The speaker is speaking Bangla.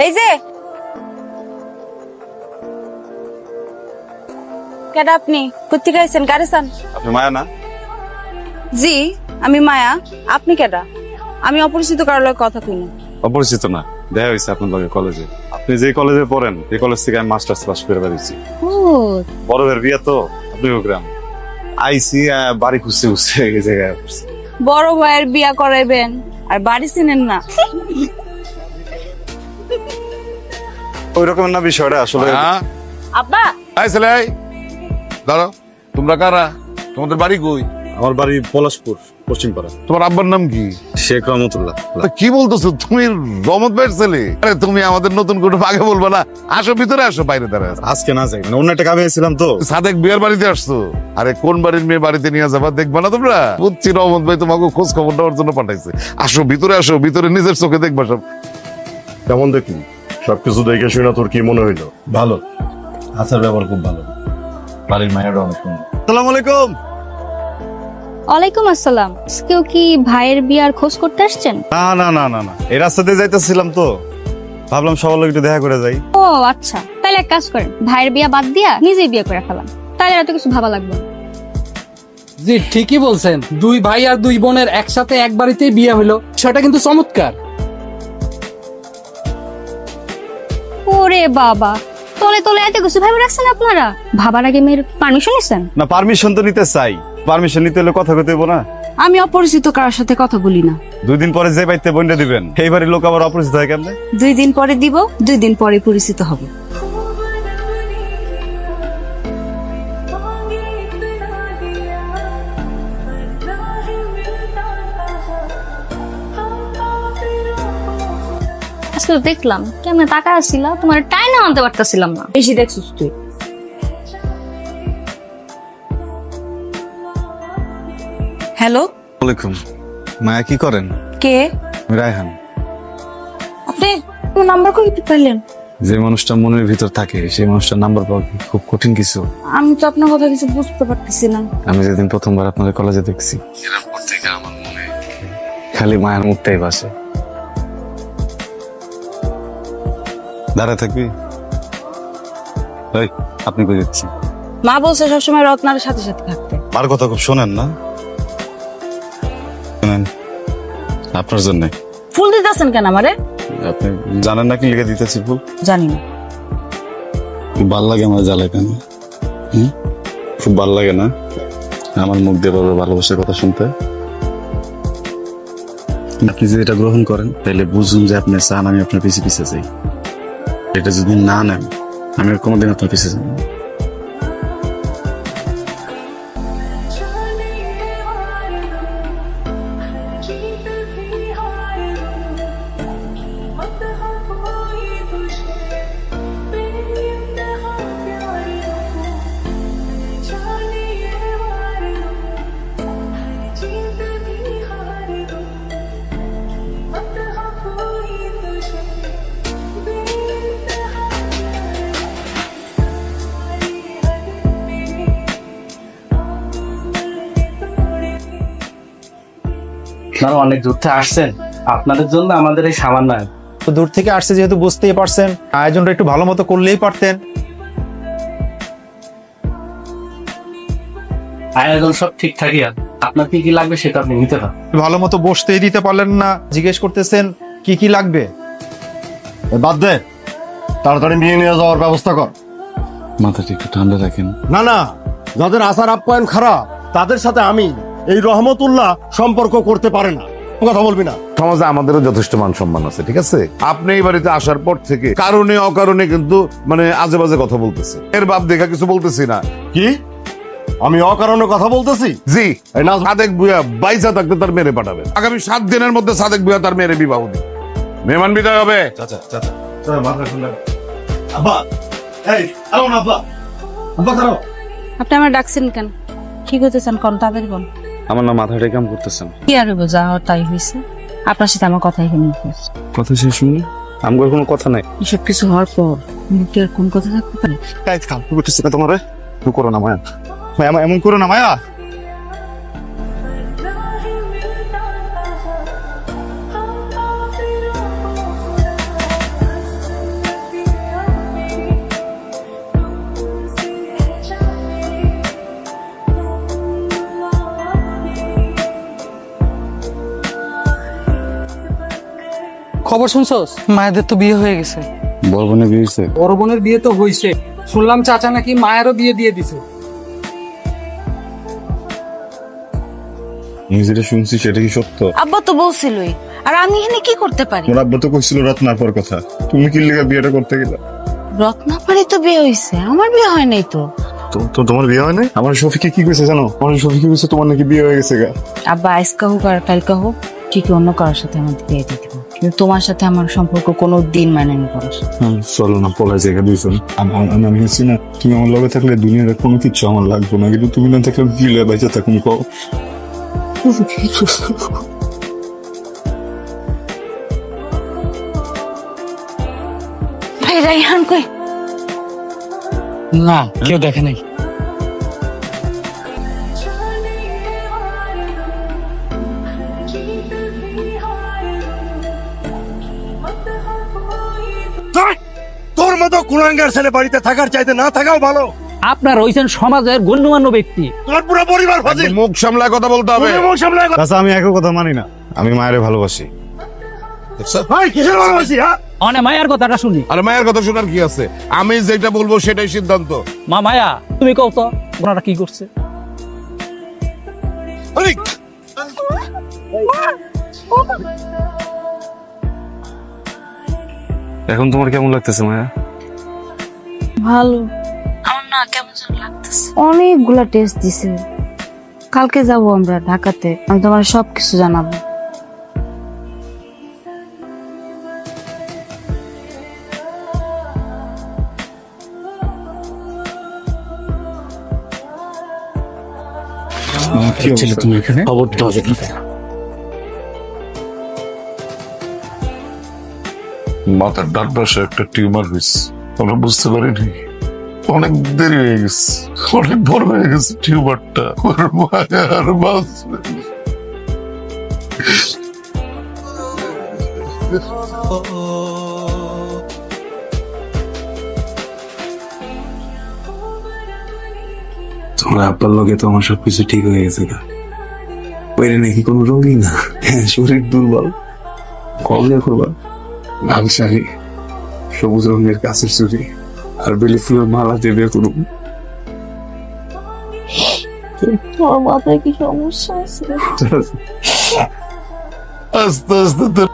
এই যে কেডা আপনি কোথেকে আইছেন কারেসান? আপনি মায়া না? জি আমি মায়া। আপনি কেডা? আমি অপরিচিত কারোর লগে কথা কইনি। অপরিচিত না, দেখা হয়েছে আপনার লগে কলেজে। আপনি যে কলেজে পড়েন এই কলেজ থেকে আমি মাস্টার্স পাস করে বেরিয়েছি। ও বড় ভাইয়ের বিয়া তো আপনিও গ্রাম আইসি, বাড়ি খুঁজতে খুঁজতে এই জায়গায় পড়ছি। বড় ভাইয়ের বিয়া করাইবেন আর বাড়ি চিনেন না? ওই রকম না বিষয়টা আসলে। আব্বা এই ছেলে, এই দাঁড়াও। তোমরা কারা? তোমাদের বাড়ি কই? আমার বাড়ি পলাশপুর, পশ্চিমপাড়া। তোমার আব্বার নাম কি? শেখ রহমতুল্লাহ। তা কি বলতেছো? তুমি রহমত ভাইয়ের ছেলে? আরে তুমি আমাদের নতুন কোনো আগে বলবা না? আসো ভিতরে, আসো, বাইরে দাঁড়ায়। আজকে না যাই, মানে অন্য একটা কামে এসেছিলাম তো। সাদেক বিয়ার বাড়িতে আসছো? আরে কোন বাড়ির মেয়ে বাড়িতে নিয়ে যাবা দেখবা না তোমরা? বুঝছি রহমত ভাই তোমাকে খোঁজ খবর নেওয়ার জন্য পাঠাইছে। আসো ভিতরে, আসো ভিতরে, নিজের চোখে দেখবা সব। কেমন দেখলি? সবকিছু দেখে শুনে তোর কি মনে হইলো? ভালো, আচার ব্যবহার খুব ভালো। বাড়ির মায়েরও অনেক সুন্দর। আসসালামু আলাইকুম। ওয়ালাইকুম আসসালাম। কেউ কি ভাইয়ের বিয়ার খোঁজ করতে আসছেন? না না না না না, এই রাস্তা দিয়ে যাইতেছিলাম তো, ভাবলাম সবার লোক একটু দেখা করে যাই। ও আচ্ছা, তাহলে এক কাজ করেন, ভাইয়ের বিয়া বাদ দিয়া নিজেই বিয়ে করে ফেলাম, তাহলে এত কিছু ভাবা লাগবে না। জি ঠিকই বলছেন, দুই ভাই আর দুই বোনের একসাথে এক বাড়িতেই বিয়ে হলো, সেটা কিন্তু চমৎকার। ওরে বাবা, তলে তলে এত কিছু ভাবে রাখছেন আপনারা। ভাবার আগে মেয়ের পারমিশন নিছেন? না, পারমিশন তো নিতে চাই। পারমিশন নিতে হলে কথা কইতে হইব না। আমি অপরিচিত কারোর সাথে কথা বলি না। 2 দিন পরে যে বাইতে বন্ডে দিবেন, এই বাড়ির লোক আবার অপরিচিত হয় কেমনে? 2 দিন পরে দিব, 2 দিন পরে পরিচিত হব। আজকে তো দেখলাম কেমন টাকা আসছিল, তোমার টাইম আনতে পারতাছিলাম না। বেশি দেখছিস তুই। হ্যালো, ওয়ালাইকুম। মায়া কি করেন? কে আমি রায়হান। আপনি? নাম্বার কই পাইলেন? যে মানুষটা মনের ভিতর থাকে সেই মানুষটার নাম্বার পাওয়া কি খুব কঠিন কিছু? আমি তো আপনার কথা কিছু বুঝতে পারতেছি না। আমি যেদিন প্রথমবার আপনাদের কলেজে দেখছি, এরপর থেকে আমার মনে খালি মায়ের মুখটাই ভাসে। দাঁড়ায় থাকবি? এই, আপনি কই যাচ্ছেন? মা বলছে সবসময় রত্নার সাথে সাথে থাকতে। মার কথা খুব শোনেন না? শোনেন, আপনার জন্য। ফুল দিতেছেন কেন আমারে? আপনি জানেন না কি লিখে দিতেছি ফুল? জানি না। খুব ভাল লাগে আমার জ্বালায় কেন? খুব ভাল লাগে না আমার মুখ দিয়ে বাবার ভালোবাসার কথা শুনতে? আপনি যদি এটা গ্রহণ করেন তাহলে বুঝুন যে আপনি চান আমি আপনার পিছে পিছে যাই। এটা যদি না নেন আমি আর কোনোদিন আপনার পিছে যাব না। আপনারা অনেক দূর থেকে আসছেন, আপনাদের জন্য আমাদের এই সামান্য তো দূর থেকে আসছে যেহেতু বুঝতেই পারছেন, আয়োজনটা একটু ভালো মতো করলেই পারতেন। আয়োজন সব ঠিকঠাকই আছে, আপনার কি কি লাগবে সেটা আপনি নিতে পারেন। ভালো মতো বসতেই দিতে পারলেন না, জিজ্ঞেস করতেছেন কি কি লাগবে। বাদ দে, তাড়াতাড়ি নিয়ে নিয়ে যাওয়ার ব্যবস্থা কর। মাথাটা একটু ঠান্ডা রাখেন। না না, যাদের আচার আপ্যায়ন খারাপ তাদের সাথে আমি এই রহমতুল্লাহ সম্পর্ক করতে পারে না। কথা বলবি না। সমাজে আমাদেরও যথেষ্ট মান সম্মান আছে, ঠিক আছে? আপনি এই বাড়িতে আসার পর থেকে কারণে অকারণে কিন্তু মানে আজে বাজে কথা বলতেছে। এর বাপ দেখা কিছু বলতেছি না। কি আমি অকারণে কথা বলতেছি? জি, এই না, সাদেক ভুয়া বাইসা থাকতে তার মেরে পাঠাবে। আগামী 7 দিনের মধ্যে সাদেক ভুয়া তার মেরে বিবাহ দিবে। মেহমান বিদায় হবে। চাচা চাচা মাথা ঠান্ডা। আব্বা, এই আলো না আব্বা, আব্বা খারাপ। আপনি আমার ডাকছেন কেন? কি করতেছেন কোন? তাদের কোন? আমার না মাথাটাই কাম করতেছেন। কি আর বোঝা তাই হয়েছে। আপনার সাথে আমার কথা এখানে শেষ। কথা শেষ শুনি, আমার কোনো কথা নাই। এসব কিছু হওয়ার পর মুখে আর কোন কথা থাকতে পারে? কাজ কাম করতেছি না তোমারে। তুমি করো না মায়া, মায়া এমন করো না মায়া। খবর শুনছস? মায়েদের তো বিয়ে হয়ে গেছে। বড় বোনের বিয়ে হয়েছে? বড় বোনের বিয়ে তো হয়েছে, শুনলাম চাচা নাকি মায়েরও বিয়ে দিয়ে দিছে। আমি যেটা শুনছি সেটা কি সত্য? আব্বা তো বলছিলই, আর আমি এখানে কি করতে পারি? তোমার আব্বা তো কইছিল রত্নার কথা, তুমি কি লেগে বিয়েটা করতে গেলা? রত্নাপাড়ি তো বিয়ে হয়েছে, আমার বিয়ে হয় নাই তো। তো তোমার বিয়ে হয় না? আমার শফিকে কি কইছে জানো? আমার শফিকে কইছে তোমার নাকি বিয়ে হয়ে গেছে গা। আব্বা আজকা হোক আর কালকা হোক ঠিকই অন্য কারোর সাথে আমাদের বিয়ে দিয়ে দেবো, কিন্তু তোমার সাথে আমার সম্পর্ক কোনো দিন মানে নি করার। চলো না পলাই জায়গা দুইজন। আমি আছি না, তুমি আমার লগে থাকলে দুনিয়ার কোনো কিছু আমার লাগবে না, কিন্তু তুমি না থাকলে গিলে বাইচা থাকুন কও। ভাই রাইহান কই? না, কেউ দেখে নাই। তোর মতো কুলাঙ্গার ছেলে বাড়িতে থাকার চাইতে না থাকাও ভালো। আপনার হইছেন সমাজের গণ্যমান্য ব্যক্তি। তোমার পুরো পরিবার ফাজিল। মুখ সামলায় কথা বলতে হবে। তুমি মুখ সামলায় কথা- আচ্ছা আমি একই কথা মানি না, আমি মায়ের ভালোবাসি। ভাই কিসের ভালোবাসি হ্যাঁ? অনে মায়ার কথাটা শুনি। আর মায়ের কথা শোনার কি আছে? আমি যেটা বলবো সেটাই সিদ্ধান্ত। মা মায়া, তুমি কও তো ওনারা কি করছে? এই, এখন তোমার কেমন লাগতেছে মায়া? ভালো। আমার না কেমন যেন লাগতেছে। অনেকগুলা টেস্ট দিছে, কালকে যাব আমরা ঢাকাতে, আমি তোমার সবকিছু জানাবো। কি অবস্থা? তুমি এখানে খবর দাও। মাথার ডান পাশে একটা টিউমার হয়েছে, আমরা বুঝতে পারিনি। অনেক দেরি হয়ে গেছে, অনেক বড় হয়ে গেছে টিউমারটা। ওর মায়া আর বাঁচবে না। তোমার আব্বার লগে তো আমার সবকিছু ঠিক হয়ে গেছে গা। ওইটা নাকি কোনো রোগই না, হ্যাঁ শরীর দুর্বল। কল যা করবা, লাল শাড়ি, সবুজ রঙের কাছের চুড়ি আর বেলি ফুলের মালা দিয়ে বিয়ে করুন। তোমার মাথায় কি সমস্যা আছে? আস্তে আস্তে তোর